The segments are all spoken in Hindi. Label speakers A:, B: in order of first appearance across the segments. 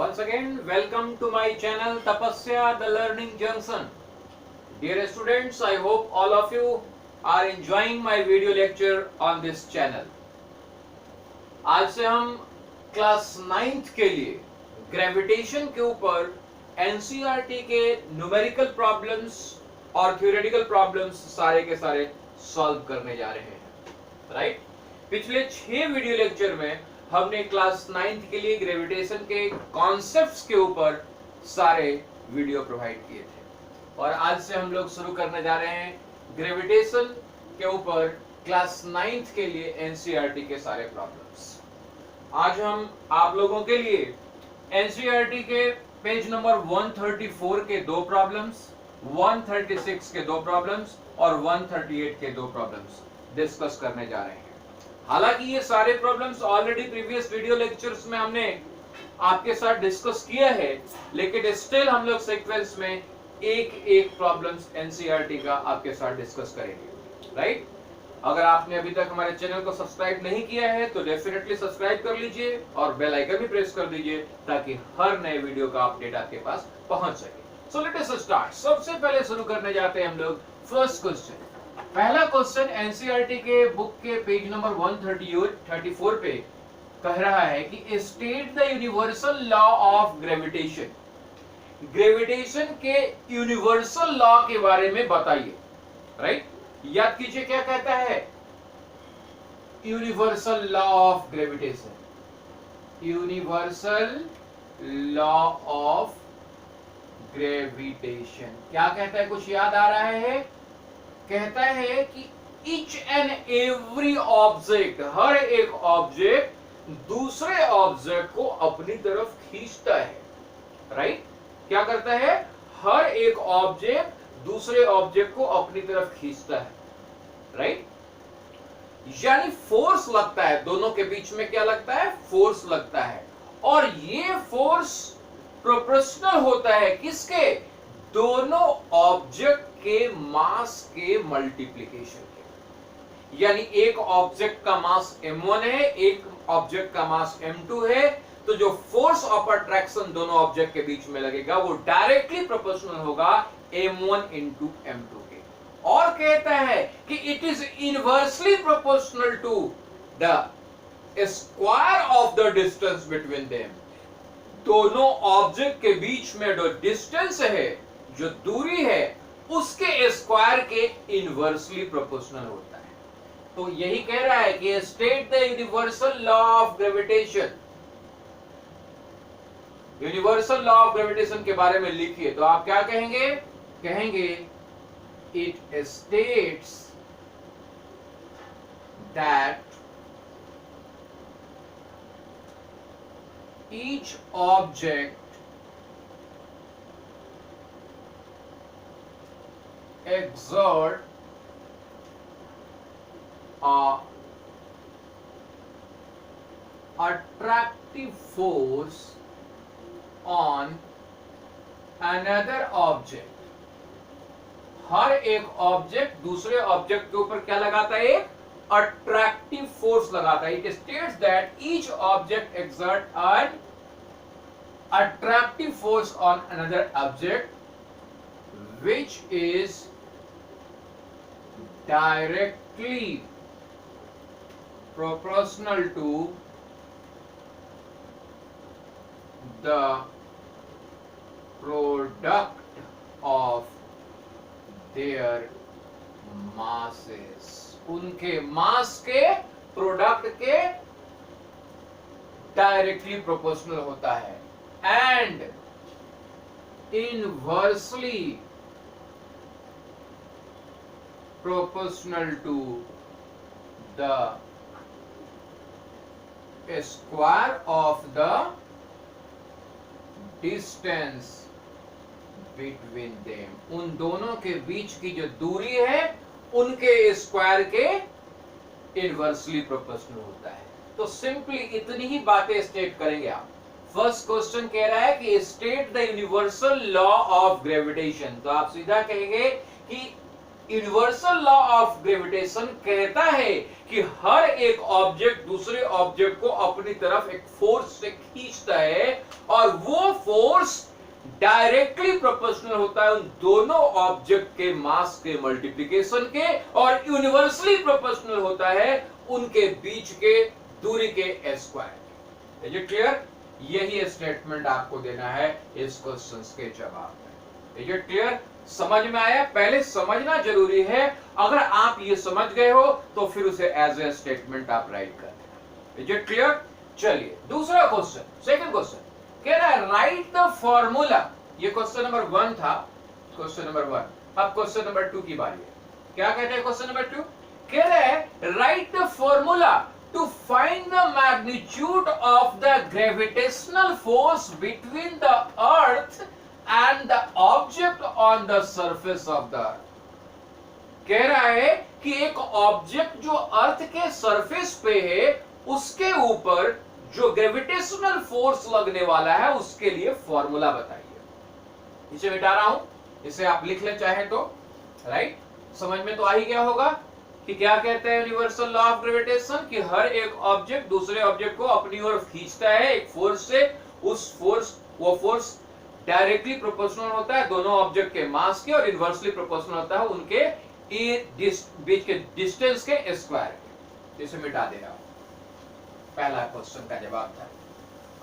A: Once again, welcome to my channel Tapasya the Learning Junction. Dear students, I hope all of you are enjoying my video lecture on this channel. आज से हम क्लास 9th के लिए ग्रेविटेशन के ऊपर एनसीईआरटी के न्यूमेरिकल प्रॉब्लम्स और थ्योरेटिकल प्रॉब्लम्स सारे के सारे सॉल्व करने जा रहे हैं, राइट? पिछले 6 वीडियो लेक्चर में हमने क्लास 9th के लिए ग्रेविटेशन के कॉन्सेप्ट्स के ऊपर सारे वीडियो प्रोवाइड किए थे और आज से हम लोग शुरू करने जा रहे हैं ग्रेविटेशन के ऊपर क्लास 9th के लिए एनसीईआरटी के सारे प्रॉब्लम्स। आज हम आप लोगों के लिए एनसीईआरटी के पेज नंबर 134 के 2 प्रॉब्लम्स, 136 के 2 प्रॉब्लम्स और 138 के 2 प्रॉब्लम्स डिस्कस करने जा रहे हैं। हालांकि ये सारे problems already previous video lectures में हमने आपके साथ डिस्कस किया है, लेकिन स्टिल हम लोग सीक्वेंस में एक एक प्रॉब्लम्स एनसीईआरटी का आपके साथ डिस्कस करेंगे, राइट? अगर आपने अभी तक हमारे चैनल को सब्सक्राइब नहीं किया है तो डेफिनेटली सब्सक्राइब कर लीजिए और बेल आइकन भी प्रेस कर दीजिए ताकि हर नए वीडियो का अपडेट आपके पास पहुंच सके। So let us start. सबसे पहले शुरू करने जाते हैं हम लोग फर्स्ट क्वेश्चन। पहला क्वेश्चन एनसीईआरटी के बुक के पेज नंबर 134 पे कह रहा है कि state the universal law of gravitation. Gravitation के यूनिवर्सल लॉ के बारे में बताइए, राइट? याद कीजिए क्या कहता है universal law of gravitation. Universal law of gravitation क्या कहता है? कुछ याद आ रहा है? कहता है कि each and every ऑब्जेक्ट, हर एक ऑब्जेक्ट दूसरे ऑब्जेक्ट को अपनी तरफ खींचता है, राइट? क्या करता है? हर एक ऑब्जेक्ट दूसरे ऑब्जेक्ट को अपनी तरफ खींचता है, राइट? यानी फोर्स लगता है, दोनों के बीच में क्या लगता है? फोर्स लगता है और ये फोर्स प्रोपोर्शनल होता है किसके? दोनों ऑब्जेक्ट के मास के मल्टीप्लिकेशन के। यानी एक ऑब्जेक्ट का मास m1 है, एक ऑब्जेक्ट का मास m2 है, तो जो फोर्स ऑफ अट्रैक्शन दोनों ऑब्जेक्ट के बीच में लगेगा वो डायरेक्टली प्रोपोर्शनल होगा m1 इंटू m2 के। और कहता है कि it is inversely proportional to the square of the distance between them. दोनों ऑब्जेक्ट के बीच में जो डिस्टेंस है, जो दूरी है, उसके स्क्वायर के इनवर्सली प्रोपोर्शनल होता है। तो यही कह रहा है कि state the universal law of gravitation. Universal law of gravitation के बारे में लिखिए तो आप क्या कहेंगे? कहेंगे it states that each object exert a attractive force on another object। हर एक ऑब्जेक्ट दूसरे ऑब्जेक्ट के ऊपर क्या लगाता है? एक अट्रैक्टिव फोर्स लगाता है। It states that each object exert an attractive force on another object which is directly proportional to the product of their masses। उनके मास के प्रोडक्ट के डायरेक्टली प्रोपोर्शनल होता है and inversely proportional to the square of the distance between them। उन दोनों के बीच की जो दूरी है उनके स्क्वायर के इनवर्सली प्रोपोर्शनल होता है। तो सिंपली इतनी ही बातें स्टेट करेंगे आप। फर्स्ट क्वेश्चन कह रहा है कि state the universal law of gravitation, तो आप सीधा कहेंगे कि यूनिवर्सल लॉ ऑफ ग्रेविटेशन कहता है कि हर एक ऑब्जेक्ट दूसरे ऑब्जेक्ट को अपनी तरफ एक फोर्स से खींचता है और वो फोर्स डायरेक्टली प्रोपोर्शनल होता है उन दोनों ऑब्जेक्ट के मास के मल्टीप्लिकेशन के और यूनिवर्सली प्रोपोर्शनल होता है उनके बीच के दूरी के स्क्वायर। Is it clear? यही स्टेटमेंट आपको देना है इस क्वेश्चन के जवाब में। Is it clear? समझ में आया? पहले समझना जरूरी है, अगर आप ये समझ गए हो तो फिर उसे एज ए स्टेटमेंट आप राइट कर देना। Is it clear? चलिए दूसरा क्वेश्चन, सेकंड क्वेश्चन कह रहा है राइट द फॉर्मूला। ये क्वेश्चन नंबर 1 था, क्वेश्चन नंबर 1। अब क्वेश्चन नंबर 2 की बारी है। क्या कहते हैं क्वेश्चन नंबर 2? कह रहा है right the formula to find the magnitude of the gravitational force between the earth and the object on the surface of the earth। कह रहा है कि एक ऑब्जेक्ट जो अर्थ के सरफेस पे है उसके ऊपर जो ग्रेविटेशनल फोर्स लगने वाला है उसके लिए फॉर्मूला बताइए। इसे मिटा रहा हूं, इसे आप लिख ले चाहे तो, राइट? समझ में तो आ ही गया होगा कि क्या कहते हैं यूनिवर्सल लॉ ऑफ ग्रेविटेशन, कि हर एक ऑब्जेक्ट दूसरे ऑब्जेक्ट को अपनी ओर खींचता है एक फोर्स से। वो फोर्स डायरेक्टली प्रोपोर्शनल होता है दोनों ऑब्जेक्ट के मास के और इनवर्सली प्रोपोर्शनल होता है उनके बीच के डिस्टेंस के स्क्वायर के। इसे मिटा दे रहा हूं। पहला क्वेश्चन का जवाब था।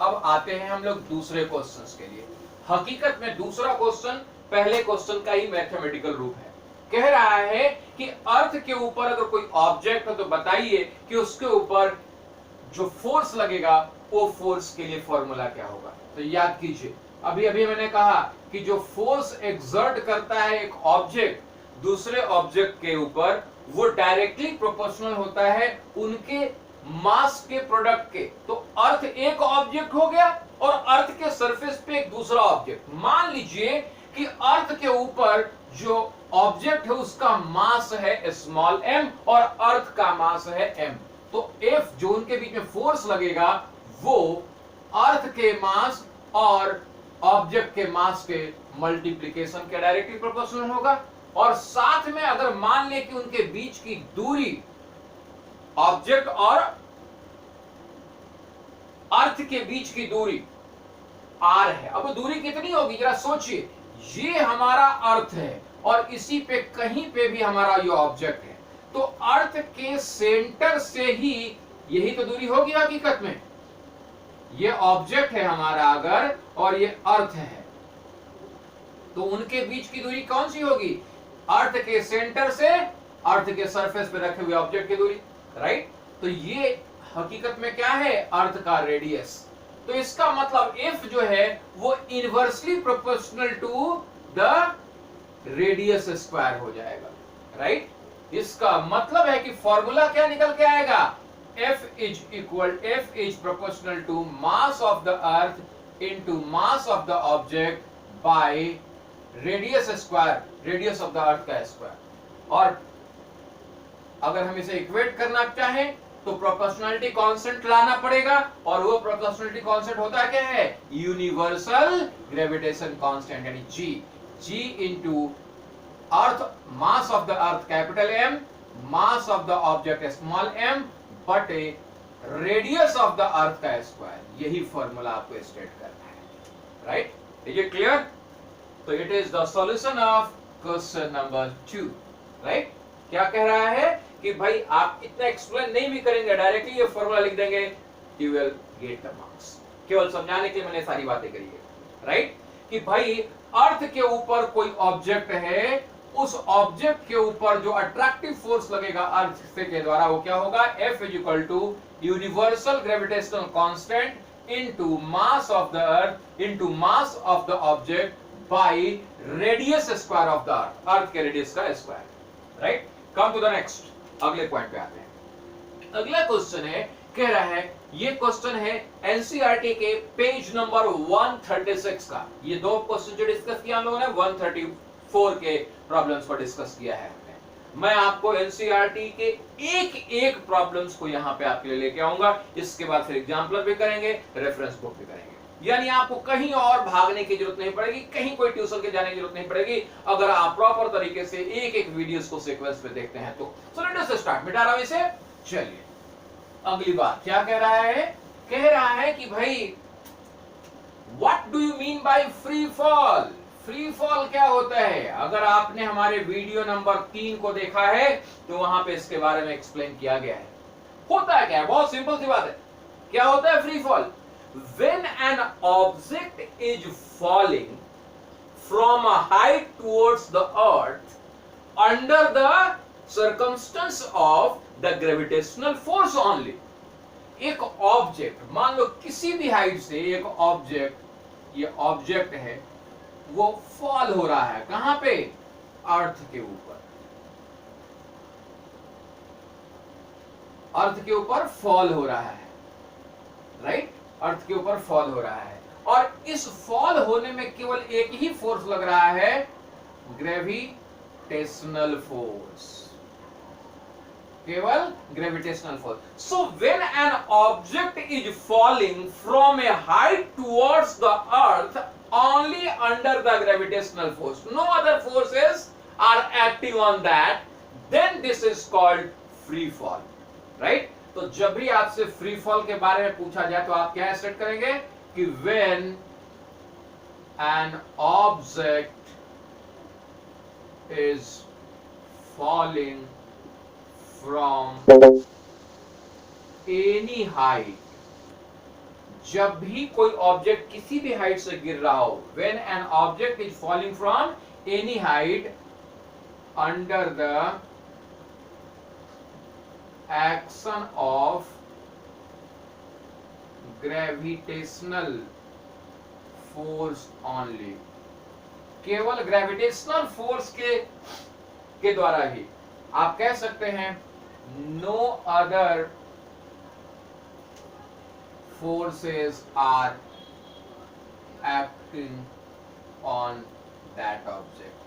A: अब आते हैं हम लोग दूसरे क्वेश्चन के लिए। हकीकत में दूसरा क्वेश्चन पहले क्वेश्चन का ही मैथमेटिकल रूप है। कह रहा है कि अर्थ के ऊपर अगर कोई ऑब्जेक्ट हो तो बताइए कि उसके ऊपर जो फोर्स लगेगा वो फोर्स के लिए फॉर्मूला क्या होगा। तो याद कीजिए, अभी अभी मैंने कहा कि जो फोर्स एक्सर्ट करता है एक ऑब्जेक्ट दूसरे ऑब्जेक्ट के ऊपर वो डायरेक्टली प्रोपोर्शनल होता है उनके मास के प्रोडक्ट के। तो अर्थ एक ऑब्जेक्ट हो गया और अर्थ के सरफेस पे एक दूसरा ऑब्जेक्ट। मान लीजिए कि अर्थ के ऊपर जो ऑब्जेक्ट है उसका मास है स्मॉल m और अर्थ का मास है m। तो F जो उनके बीच में फोर्स लगेगा वो अर्थ के मास और ऑब्जेक्ट के मास के मल्टीप्लिकेशन के डायरेक्टली प्रोपोर्शनल होगा। और साथ में अगर मान ले कि उनके बीच की दूरी ऑब्जेक्ट और अर्थ के बीच की दूरी r है। अब दूरी कितनी होगी जरा सोचिए, ये हमारा अर्थ है और इसी पे कहीं पे भी हमारा ये ऑब्जेक्ट है। तो अर्थ के सेंटर से ही यही तो दूरी होगी हकीकत में। ये ऑब्जेक्ट है हमारा अगर और ये अर्थ है तो उनके बीच की दूरी कौन सी होगी? अर्थ के सेंटर से अर्थ के सरफेस पे रखे हुए ऑब्जेक्ट की दूरी, राइट? तो ये हकीकत में क्या है? अर्थ का रेडियस। तो इसका मतलब F जो है वो inversely proportional to the radius square हो जाएगा, राइट? इसका मतलब है कि फॉर्मूला क्या निकल के आएगा? F is proportional to mass of the earth into mass of the object by radius square, radius of the earth का स्क्वायर। और अगर हम इसे इक्वेट करना चाहें तो प्रोपोर्शनलिटी कांस्टेंट लाना पड़ेगा और वो प्रोपोर्शनलिटी कांस्टेंट होता है क्या है? यूनिवर्सल ग्रेविटेशन कांस्टेंट यानी G into earth mass of the earth capital M, mass of the object small m बटे रेडियस ऑफ द अर्थ का स्क्वायर। यही फॉर्मूला आपको स्टेट करना है, राइट? Is it clear? तो it is the solution of question number 2, right? क्या कह रहा है कि भाई आप इतना एक्सप्लेन नहीं भी करेंगे, डायरेक्टली ये फॉर्मूला लिख देंगे, you will get the marks. केवल समझाने के लिए मैंने सारी बातें करी है, राइट? कि भाई अर्थ के ऊपर कोई ऑब्जेक्ट है, उस ऑब्जेक्ट के ऊपर जो अट्रैक्टिव फोर्स लगेगा अर्थ से के द्वारा वो क्या होगा? F is equal to universal gravitational constant into mass of the earth into mass of the object by radius square of the earth, अर्थ के रेडियस का square, right? Come to the next, अगले पॉइंट पे आते हैं। अगला क्वेश्चन है, कह रहा है ये क्वेश्चन है एनसीईआरटी के पेज नंबर 136 का। ये दो क्वेश्चन जो डिस्कस किया हम लोगों ने 134 के प्रॉब्लम्स पर डिस्कस किया है हमने। मैं आपको एनसीईआरटी के एक एक प्रॉब्लम्स को यहाँ पे आपके लिए लेके आऊंगा। इसके बाद फिर एग्जाम्पलर भी करेंगे, रेफरेंस बुक भी करेंगे। यानी आपको कहीं और भागने की जरूरत नहीं पड़ेगी, कहीं कोई ट्यूशन के जाने की जरूरत नहीं पड़ेगी, अगर आप प्रॉपर तरीके से एक एक वीडियोस को सीक्वेंस पे देखते हैं तो। So let us start. मिटा रहा हूं इसे। चलिए अगली बात क्या कह रहा है, कह रहा है कि भाई what do you mean by free fall. Free fall क्या होता है? अगर आपने हमारे वीडियो नंबर 3 को देखा है तो वहां पे इसके बारे में एक्सप्लेन किया गया है। होता है क्या है? बहुत सिंपल सी बात है। क्या होता है free fall? When an object is falling from a height towards the earth under the circumstance of the gravitational force only. एक ऑब्जेक्ट, मान लो किसी भी हाइट से एक ऑब्जेक्ट, ये ऑब्जेक्ट है, वो फॉल हो रहा है कहां पे? अर्थ के ऊपर। अर्थ के ऊपर फॉल हो रहा है, राइट? अर्थ के ऊपर फॉल हो रहा है और इस फॉल होने में केवल एक ही फोर्स लग रहा है, ग्रेविटेशनल फोर्स, केवल gravitational force. So when an object is falling from A height towards the earth only under the gravitational force, no other forces are acting on that, then this is called free fall, right? तो जब भी आपसे फ्री फॉल के बारे में पूछा जाए तो आप क्या स्टेट करेंगे कि when an object is falling from any height, जब भी कोई ऑब्जेक्ट किसी भी हाइट से गिर रहा हो, when an object is falling from any height under the action of gravitational force only, केवल ग्रेविटेशनल फोर्स के द्वारा ही। आप कह सकते हैं no other forces are acting on that object.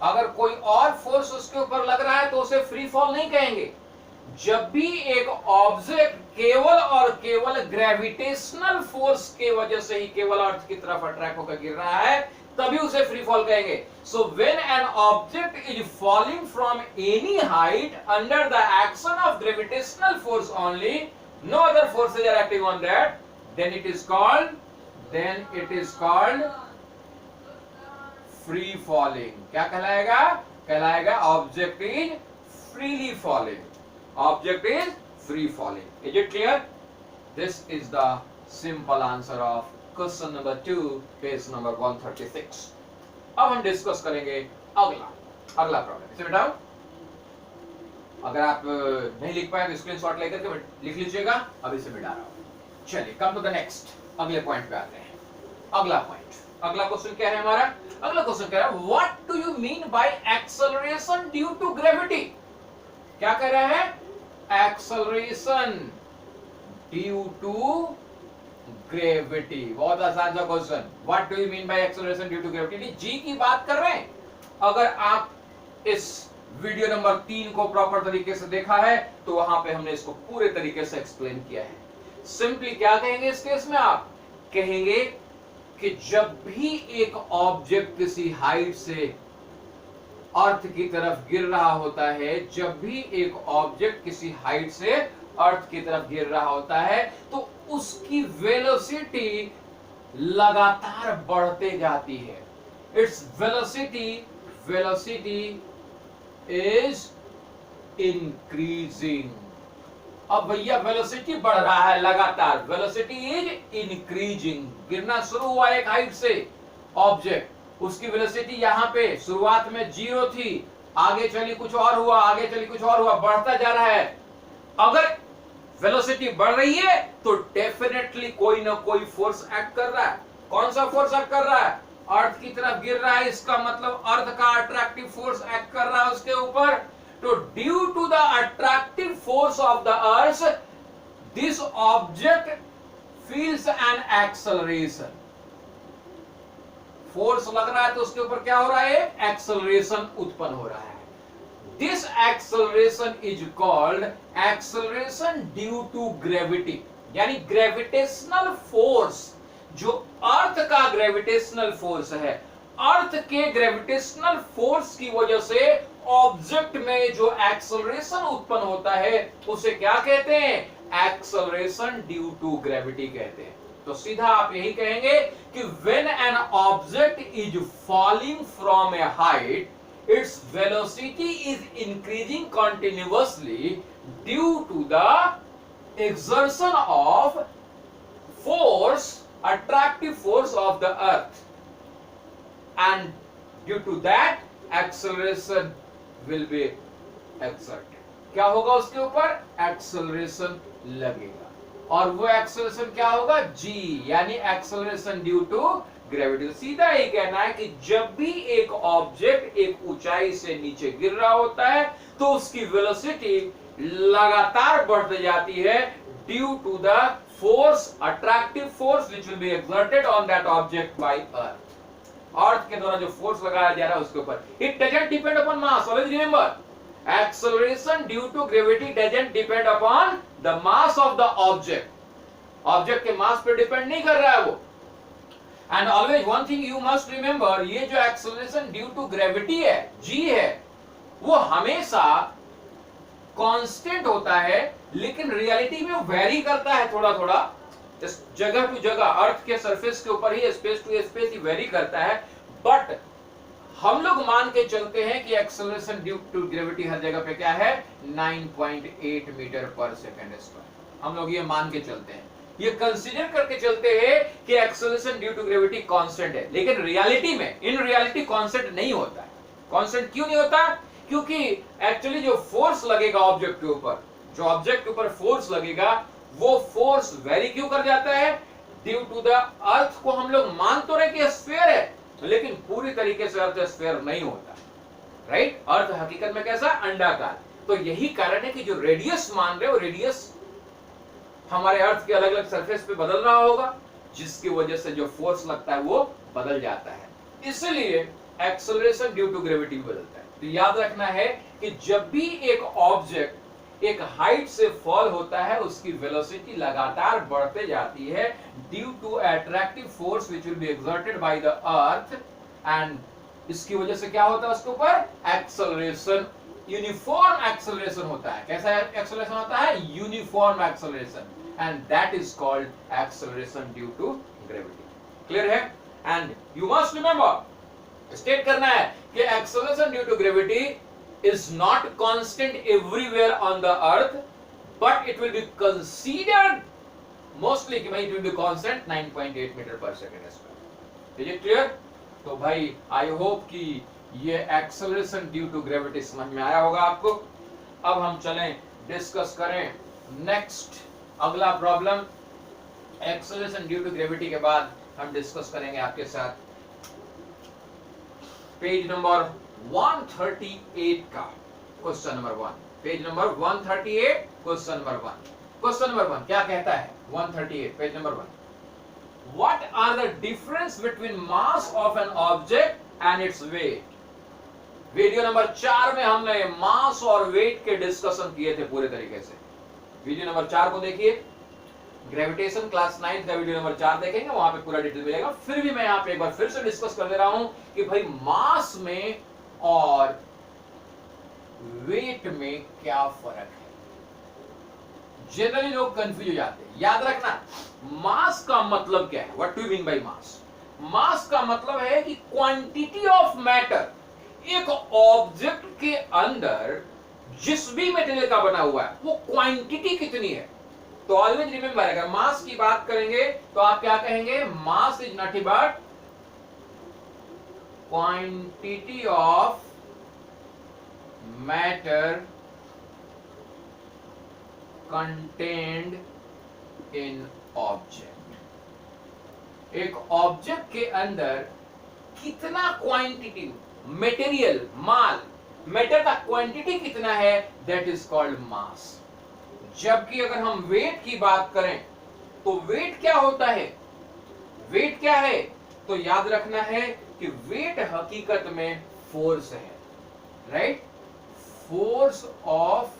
A: अगर कोई और फोर्स उसके ऊपर लग रहा है तो उसे फ्री फॉल नहीं कहेंगे। जब भी एक ऑब्जेक्ट केवल और केवल ग्रेविटेशनल फोर्स के वजह से ही केवल अर्थ की तरफ अट्रैक्ट होकर गिर रहा है तभी उसे फ्री फॉल कहेंगे। So when an object is falling from any height under the action of gravitational force only, no other forces are acting on that, then it is called free falling. क्या कहलाएगा? कहलाएगा object is freely falling. Object is free falling. Is it clear? This is the simple answer of question number 2, page number 136. अब हम डिस्कस करेंगे अगला प्रॉब्लम। इसे बिठाओ। अगर आप नहीं लिख पाए तो स्क्रीनशॉट लेकर के लिख लीजिएगा। अभी से मिटा रहा हूं। चलिए कम टू द नेक्स्ट, अगले पॉइंट पे आते हैं। अगला पॉइंट, अगला क्वेश्चन क्या है हमारा? अगला क्वेश्चन कह रहा है what do you mean by acceleration due to gravity. क्या कह रहा है? Acceleration due to gravity. बहुत आसान सा question. What do you mean by acceleration due to gravity? G की बात कर रहे हैं। अगर आप इस वीडियो नंबर 3 को प्रॉपर तरीके से देखा है तो वहां पे हमने इसको पूरे तरीके से एक्सप्लेन किया है। सिंपली क्या कहेंगे इस केस में? आप कहेंगे कि जब भी एक ऑब्जेक्ट किसी हाइट से अर्थ की तरफ गिर रहा होता है, जब भी एक ऑब्जेक्ट किसी हाइट से अर्थ की तरफ गिर रहा होता है तो उसकी वेलोसिटी लगातार बढ़ते जाती है। Its velocity is increasing। अब भैया वेलोसिटी बढ़ रहा है लगातार, वेलोसिटी इज इंक्रीजिंग। गिरना शुरू हुआ एक हाइट से ऑब्जेक्ट, उसकी वेलोसिटी यहां पे शुरुआत में 0 थी, आगे चली कुछ और हुआ, आगे चली कुछ और हुआ, बढ़ता जा रहा है। अगर वेलोसिटी बढ़ रही है तो डेफिनेटली कोई ना कोई फोर्स एक्ट कर रहा है। कौन सा फोर्स एक्ट कर रहा है? अर्थ की तरफ गिर रहा है, इसका मतलब अर्थ का अट्रैक्टिव फोर्स एक्ट कर रहा है उसके ऊपर। तो due to the attractive force of the earth this object feels an acceleration. Force लग रहा है तो उसके ऊपर क्या हो रहा है? एक्सेलरेशन उत्पन्न हो रहा है। This acceleration is called acceleration due to gravity. यानी ग्रेविटेशनल फोर्स जो अर्थ का ग्रेविटेशनल फोर्स है, अर्थ के ग्रेविटेशनल फोर्स की वजह से ऑब्जेक्ट में जो एक्सेलरेशन उत्पन्न होता है उसे क्या कहते हैं? एक्सेलरेशन ड्यू टू ग्रेविटी कहते हैं। तो सीधा आप यही कहेंगे कि when an object is falling from A height, its velocity is increasing continuously due to the exertion of force, attractive force of the earth, and due to that acceleration will be exerted। क्या होगा उसके ऊपर? एक्सेलरेशन लगेगा, और वो एक्सेलरेशन क्या होगा? g, यानी एक्सेलरेशन ड्यू टू ग्रेविटी। सीधा ही कहना है कि जब भी एक ऑब्जेक्ट एक ऊंचाई से नीचे गिर रहा होता है तो उसकी वेलोसिटी लगातार बढ़ती जाती है due to the force, attractive force which will be exerted on that object by earth. Earth के द्वारा जो फोर्स लगाया जा रहा है उसके ऊपर। It doesn't depend upon mass, always remember, acceleration due to gravity doesn't depend upon the mass of the object. Object के मास पे डिपेंड नहीं कर रहा है वो। And always one thing you must remember, ये जो एक्सेलरेशन ड्यू टू ग्रेविटी है, जी है, वो हमेशा कांस्टेंट होता है, लेकिन रियलिटी में वेरी करता है थोड़ा थोड़ा, जगह टू जगह, अर्थ के सरफेस के ऊपर ही, स्पेस टू स्पेस ही वेरी करता है। बट हम लोग मान के चलते हैं कि एक्सेलरेशन ड्यू टू ग्रेविटी हर जगह पे क्या है? 9.8 मीटर पर सेकेंड स्क्वायर। हम लोग ये मान के चलते हैं, ये कंसीडर करके चलते हैं कि acceleration due to gravity constant है, लेकिन रियलिटी में, इन रियलिटी कांस्टेंट नहीं होता है। कांस्टेंट क्यों नहीं होता? क्योंकि एक्चुअली जो फोर्स लगेगा ऑब्जेक्ट के ऊपर, जो ऑब्जेक्ट के ऊपर फोर्स लगेगा, वो फोर्स वेरी क्यों कर जाता है? ड्यू टू द अर्थ को हम लोग मान तो रहे कि स्फीयर है, लेकिन पूरी तरीके से अर्थ स्फीयर नहीं होता, राइट? अर्थ हकीकत में कैसा? अंडाकार। तो यही कारण है कि जो रेडियस मान रहे हो, रेडियस हमारे अर्थ के अलग अलग सरफेस पे बदल रहा होगा, जिसकी वजह से जो फोर्स लगता है वो बदल जाता है, इसलिए एक्सेलरेशन ड्यू टू ग्रेविटी बदलता है। तो याद रखना है कि जब भी एक ऑब्जेक्ट एक हाइट से फॉल होता है, उसकी वेलोसिटी लगातार बढ़ते जाती है due to attractive force which will be exerted by the earth, and इसकी वजह से क्या होता है? उसके ऊपर एक्सेलरेशन, यूनिफॉर्म एक्सेलरेशन होता है। कैसा एक्सेलरेशन होता है? Uniform acceleration, and that is called acceleration due to gravity। clear है? and you must remember, state करना है कि acceleration due to gravity is not constant everywhere on the earth, but it will be considered mostly कि भाई it will be constant 9.8 metre पर second square. is it clear? तो भाई आई होप कि ये एक्सेलरेशन ड्यू टू ग्रेविटी समझ में आया होगा आपको। अब हम चलें डिस्कस करें नेक्स्ट, अगला problem. Acceleration due to gravity के बाद हम डिस्कस करेंगे आपके साथ पेज नंबर 138 का question number 1। Page number 138 question number 1। Question number 1 क्या कहता है? 138 page number 1। What are the difference between mass of an object and its weight? Video number 4 में हमने मास और वेट के डिस्कशन किए थे पूरे तरीके से। वीडियो नंबर 4 को देखिए, ग्रेविटेशन क्लास 9 का वीडियो नंबर 4 देखेंगे, वहां पे पूरा डिटेल मिलेगा। फिर भी मैं यहाँ पे एक बार फिर से डिस्कस कर दे रहा हूं कि भाई मास में और वेट में क्या फर्क है। जनरली लोग कंफ्यूज हो जाते हैं। याद रखना, मास का मतलब क्या है? What do you mean by mass? Mass का मतलब है कि क्वांटिटी ऑफ मैटर, एक ऑब्जेक्ट के अंदर जिस भी मटेरियल का बना हुआ है वो क्वांटिटी कितनी है। तो ऑलवेज रिमेंबर, अगर मास की बात करेंगे तो आप क्या कहेंगे? Mass is nothing but quantity of matter contained in object. एक ऑब्जेक्ट के अंदर कितना क्वांटिटी मटेरियल, माल, मैटर का क्वांटिटी कितना है, दैट इज कॉल्ड मास। जबकि अगर हम वेट की बात करें तो वेट क्या होता है? वेट क्या है? तो याद रखना है कि वेट हकीकत में फोर्स है, right? Force of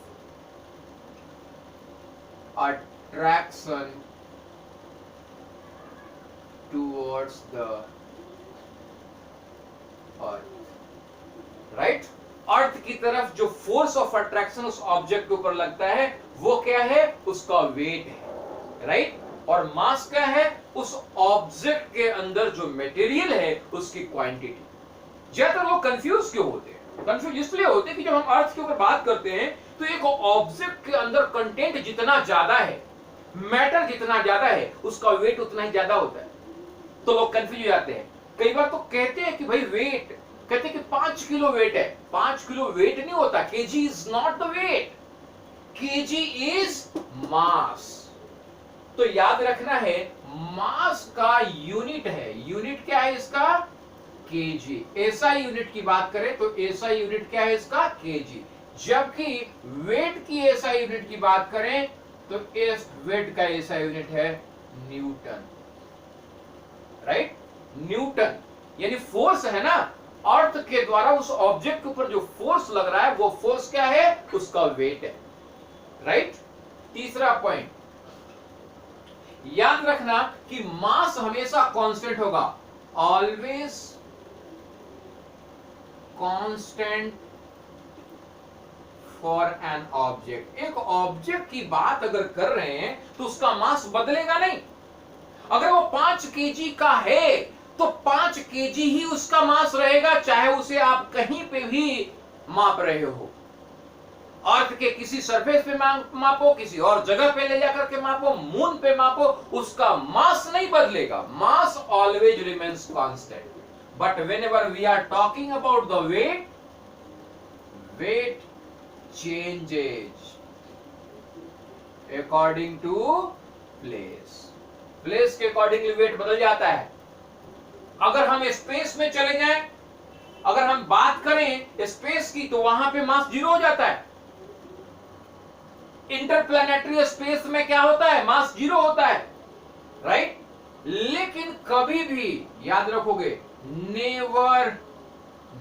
A: attraction towards the earth, right? Earth की तरफ जो फोर्स ऑफ अट्रैक्शन उस ऑब्जेक्ट के ऊपर लगता है वो क्या है? उसका वेट है, राइट? और मास क्या है? उस ऑब्जेक्ट के अंदर जो मटेरियल है उसकी क्वांटिटी। ज्यादातर लोग कंफ्यूज क्यों होते हैं? कंफ्यूज इसलिए होते हैं कि जब हम अर्थ के ऊपर बात करते हैं तो एक ऑब्जेक्ट के अंदर कंटेंट जितना ज्यादा है, मैटर जितना ज्यादा है, उसका वेट उतना ही ज्यादा होता है। तो लोग कंफ्यूज हो जाते हैं। कई बार तो कहते हैं कि भाई वेट, कहते हैं कि 5 किलो वेट है। 5 किलो वेट नहीं होता। KG is not the weight, KG is mass. तो याद रखना है मास का यूनिट है, यूनिट क्या है इसका? केजी। एसआई यूनिट की बात करें तो एसआई यूनिट क्या है इसका? केजी। जबकि वेट की एसआई यूनिट की बात करें तो इस वेट का एसआई यूनिट है न्यूटन, राइट? न्यूटन यानी फोर्स है ना, अर्थ के द्वारा उस ऑब्जेक्ट के ऊपर जो फोर्स लग रहा है वो फोर्स क्या है? उसका वेट है, राइट? तीसरा पॉइंट याद रखना कि मास हमेशा कांस्टेंट होगा, always constant for an object. एक ऑब्जेक्ट की बात अगर कर रहे हैं तो उसका मास बदलेगा नहीं। अगर वो 5 केजी का है तो 5 केजी ही उसका मास रहेगा, चाहे उसे आप कहीं पे भी माप रहे हो। अर्थ के किसी सरफेस पे मापो, किसी और जगह पे ले जाकर के मापो, मून पे मापो, उसका मास नहीं बदलेगा। Mass always remains constant. But whenever we are talking about the weight, weight changes according to place. Place के अकॉर्डिंगली वेट बदल जाता है। अगर हम स्पेस में चले जाएं, अगर हम बात करें स्पेस की तो वहां पे मास 0 हो जाता है। इंटरप्लैनेटरी स्पेस में क्या होता है? मास 0 होता है, राइट? लेकिन कभी भी याद रखोगे, नेवर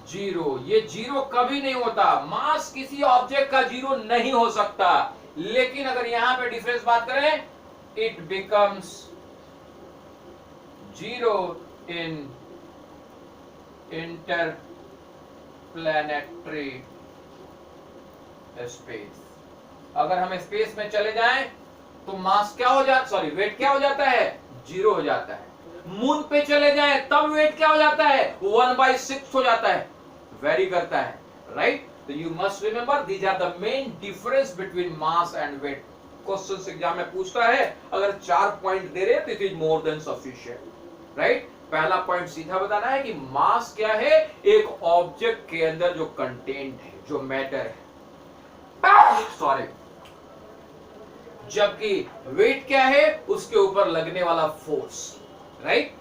A: 0, ये 0 कभी नहीं होता। मास किसी ऑब्जेक्ट का 0 नहीं हो सकता। लेकिन अगर यहां पे डिफरेंस बात करें, it becomes 0 in interplanetary space. अगर हम स्पेस में चले जाएं तो मास क्या हो जाता, सॉरी वेट क्या हो जाता है? 0 हो जाता है। मून पे चले जाएं तब वेट क्या हो जाता है? 1/6 हो जाता है, वेरी करता है, राइट? तो you must remember these are the main difference between mass and weight. Questions exam में पूछता है, अगर 4 पॉइंट दे रहे तो it is more than sufficient, right? पहला पॉइंट सीधा बताना है कि मास क्या है? एक ऑब्जेक्ट के अंदर जो कंटेंट है, जो मैटर है, सॉरी। जबकि वेट क्या है? उसके ऊपर लगने वाला फोर्स, राइट?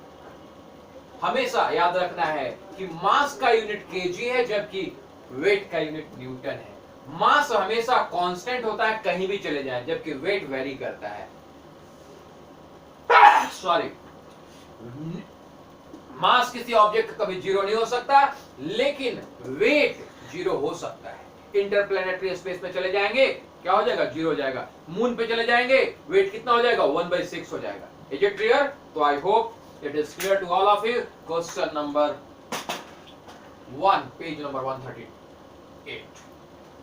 A: हमेशा याद रखना है कि मास का यूनिट केजी है, जबकि वेट का यूनिट न्यूटन है। मास हमेशा कांस्टेंट होता है कहीं भी चले जाएं, जबकि वेट वेरी करता है। सॉरी, मास किसी ऑब्जेक्ट का कभी 0 नहीं हो सकता, लेकिन वेट 0 हो सकता है। इंटरप्लैनेटरी स्पेस में चले जाएंगे, क्या हो जाएगा? 0 हो जाएगा। मून पे चले जाएंगे, वेट कितना हो जाएगा? 1/6 हो जाएगा। Is it clear? तो I hope it is clear to all of you. Question number 1, page number 138.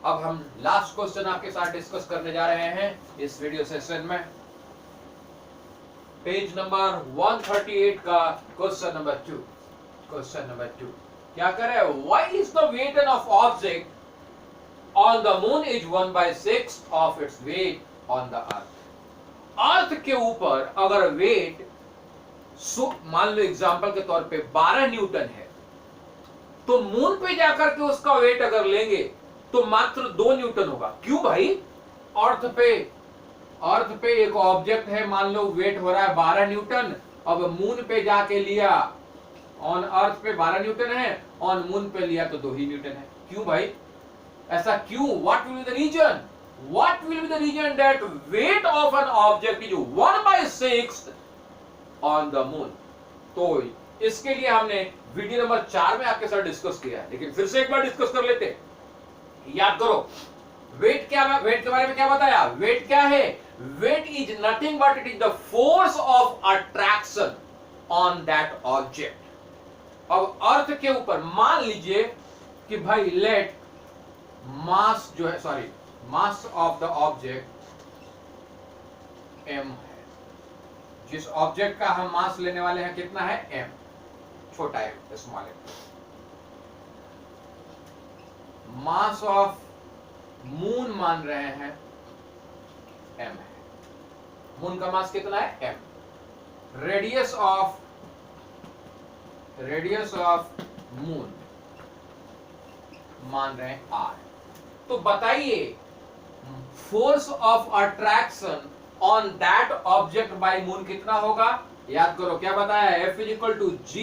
A: अब हम लास्ट क्वेश्चन आपके साथ डिस्कस करने जा रहे हैं इस वीडियो सेशन में। पेज नंबर 138 का क्वेश्चन नंबर 2। क्वेश्चन नंबर 2 क्या करे? Why is the weight of object on the moon is 1/6 of its weight on the earth? अर्थ के ऊपर अगर वेट मान लो एग्जांपल के तौर पे 12 न्यूटन है, तो मून पे जाकर के उसका वेट अगर लेंगे तो मात्र 2 न्यूटन होगा। क्यों भाई? अर्थ पे एक ऑब्जेक्ट है, मान लो वेट हो रहा है 12 न्यूटन, अब मून पे जाके लिया, ऑन अर्थ पे 12 न्यूटन है, ऑन मून पे लिया तो 2 ही न्यूटन है। क्यों भाई? ऐसा क्यों? What will be the reason? What will be the reason that weight of an object is 1/6 on the moon? तो इसके लिए हमने वीडियो नंबर 4 में आपके साथ डिस्कस किया है, लेकिन फिर से एक बार डिस्कस कर लेते हैं। याद करो, वेट क्या, वेट के बारे में क्या बताया? वेट क्या है? Weight is nothing but it is the force of attraction. On that object. अब अर्थ के ऊपर मान लीजिए कि भाई लेट मास जो है, sorry, mass of the object m है। जिस ऑब्जेक्ट का हम मास लेने वाले हैं कितना है, m, छोटा m, small m। Mass of moon मान रहे हैं m है। मून का मास कितना है, m। रेडियस ऑफ मून मान रहे हैं r। तो बताइए force of attraction on that object by moon कितना होगा। याद करो क्या बताया है, F is equal to G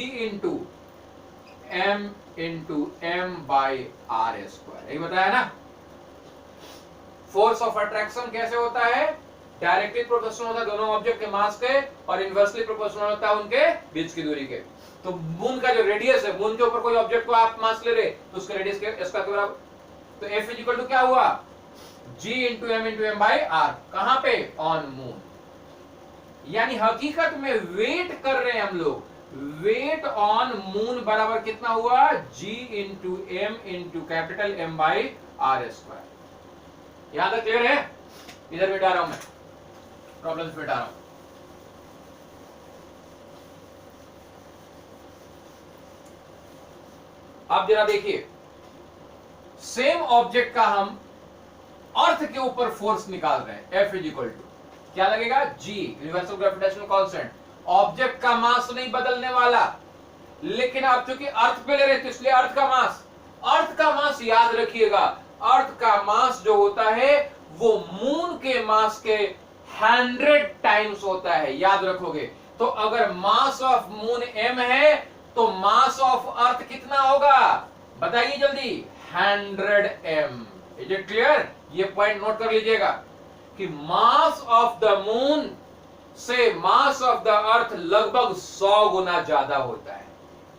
A: into M by R square, यही बताया ना। फोर्स ऑफ अट्रैक्शन कैसे होता है, डायरेक्टली प्रोपोर्शनल होता है दोनों ऑब्जेक्ट के मास के, और इनवर्सली प्रोपोर्शनल होता है उनके बीच की दूरी के। तो मून का जो रेडियस है, मून के ऊपर कोई ऑब्जेक्ट को आप मास ले रहे तो उसका रेडियस इसका बराबर, तो F इज इक्वल टू क्या हुआ, G into M by R, कहां पे, ऑन मून। यानी हकीकत में वेट कर रहे हैं हम लोग, वेट ऑन मून बराबर कितना हुआ, G into M by R square. यहां तक क्लियर है। इधर मिटा रहा हूं मैं, प्रॉब्लम्स मिटा रहा हूं। आप जरा देखिए, सेम ऑब्जेक्ट का हम अर्थ के ऊपर फोर्स निकाल रहे हैं, F इज इक्वल टू क्या लगेगा, G, universal gravitational constant. Object का मास नहीं बदलने वाला, लेकिन आप चूंकि अर्थ पे ले रहे थे इसलिए अर्थ का मास याद रखिएगा, अर्थ का मास जो होता है वो मून के मास के 100 टाइम्स होता है, याद रखोगे। तो अगर मास ऑफ मून m है तो मास ऑफ अर्थ कितना होगा, बताइए जल्दी, 100 m। Is it clear. ये पॉइंट नोट कर लीजिएगा कि मास ऑफ द मून से मास ऑफ द अर्थ लगभग 100 गुना ज्यादा होता है।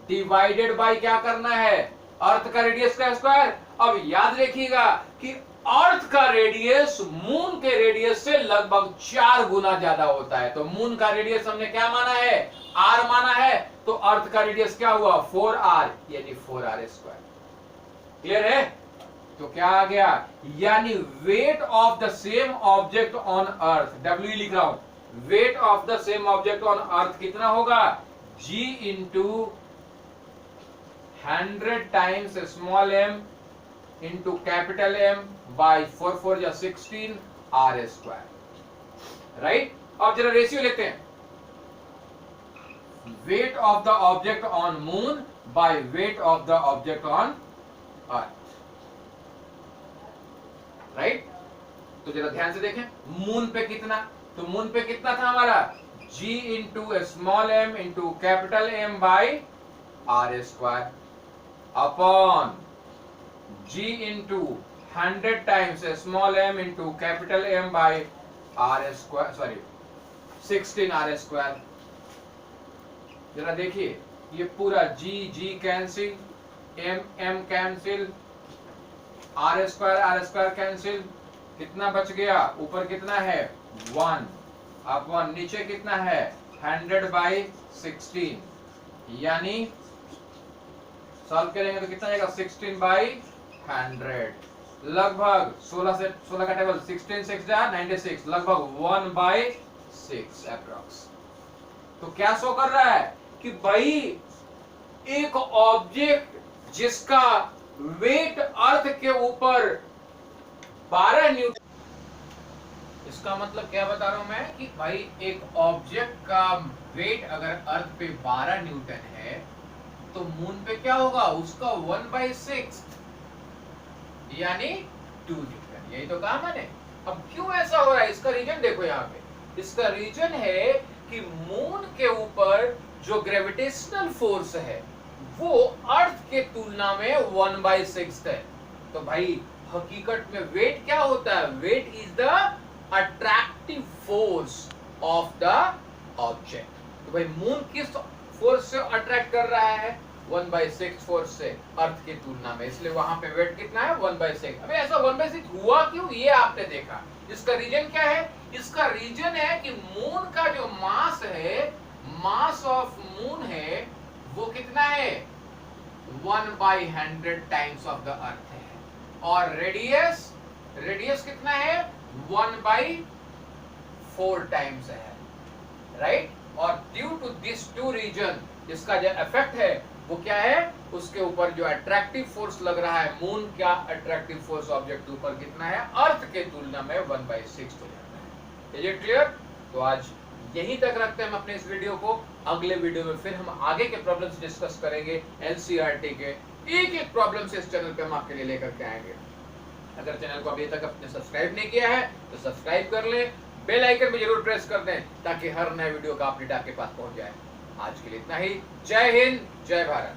A: डिवाइडेड बाय क्या करना है, अर्थ का रेडियस का स्क्वायर। अब याद रखिएगा कि अर्थ का रेडियस मून के रेडियस से लगभग 4 गुना ज्यादा होता है। तो मून का रेडियस हमने क्या माना है, r माना है, तो अर्थ का रेडियस क्या हुआ, 4r, यानी 4r स्क्वायर। क्लियर है। तो क्या आ गया, यानी weight of the same object on earth, W लिख रहा हूं, weight of the same object on earth कितना होगा, G into 100 times small m into capital M by 4 4 या 16 r स्क्वायर। राइट। अब जरा रेशियो लेते हैं, weight of the object on moon by weight of the object on earth. Right. तो जरा ध्यान से देखें, मून पे कितना, तो मून पे कितना था हमारा, G into small m into capital M by R square upon G into 100 times small m into capital M by R square, sorry 16 r square. जरा देखिए, ये पूरा G cancel, M cancel, R square cancel, कितना बच गया, ऊपर कितना है 1 अपॉन नीचे कितना है 100 बाई 16, यानी सॉल्व करेंगे तो कितना आएगा 16 बाई 100, लगभग 16 का टेबल 16 6 जा 96, लगभग 1 बाई 6 अप्रॉक्स। तो क्या शो कर रहा है कि भाई एक ऑब्जेक्ट जिसका वेट अर्थ के ऊपर 12 न्यूटन, इसका मतलब क्या बता रहा हूं मैं कि भाई एक ऑब्जेक्ट का वेट अगर अर्थ पे 12 न्यूटन है तो मून पे क्या होगा, उसका 1/6 यानी 2 न्यूटन। यही तो कहा मैंने। अब क्यों ऐसा हो रहा है, इसका रीजन देखो यहाँ पे। इसका रीजन है कि मून के ऊपर जो ग्रेविटेशनल फोर्स है वो अर्थ के तुलना में 1/6 है। तो भाई हकीकत में वेट क्या होता है, weight is the attractive force of the object. तो भाई मून किस फोर्स से अट्रैक्ट कर रहा है, 1/6 फोर्स से अर्थ की तुलना में, इसलिए वहां पे वेट कितना है 1/6। अबे ऐसा 1/6 हुआ क्यों, ये आपने देखा। इसका रीजन क्या है, इसका रीजन है कि मून का जो मास है, मास ऑफ वो कितना है 1/100 टाइम्स ऑफ द अर्थ है, और रेडियस कितना है 1/4 टाइम्स है, राइट। और due to this two reason, इसका जो इफेक्ट है वो क्या है, उसके ऊपर जो अट्रैक्टिव फोर्स लग रहा है, मून का अट्रैक्टिव फोर्स ऑब्जेक्ट के ऊपर कितना है, अर्थ के तुलना में 1/6 हो जाता है। Is it clear? तो आज यहीं तक रखते हैं हम अपने इस वीडियो को। अगले वीडियो में फिर हम आगे के प्रॉब्लम्स डिस्कस करेंगे, एनसीईआरटी के एक एक प्रॉब्लम से इस चैनल पे हम आपके लिए लेकर के आएंगे। अगर चैनल को अभी तक आपने सब्सक्राइब नहीं किया है तो सब्सक्राइब कर लें, बेल आइकन भी जरूर प्रेस कर दें ताकि हर नए वीडियो का अपडेट आपके पास पहुंच जाए। आज के लिए इतना ही। जय हिंद, जय भारत।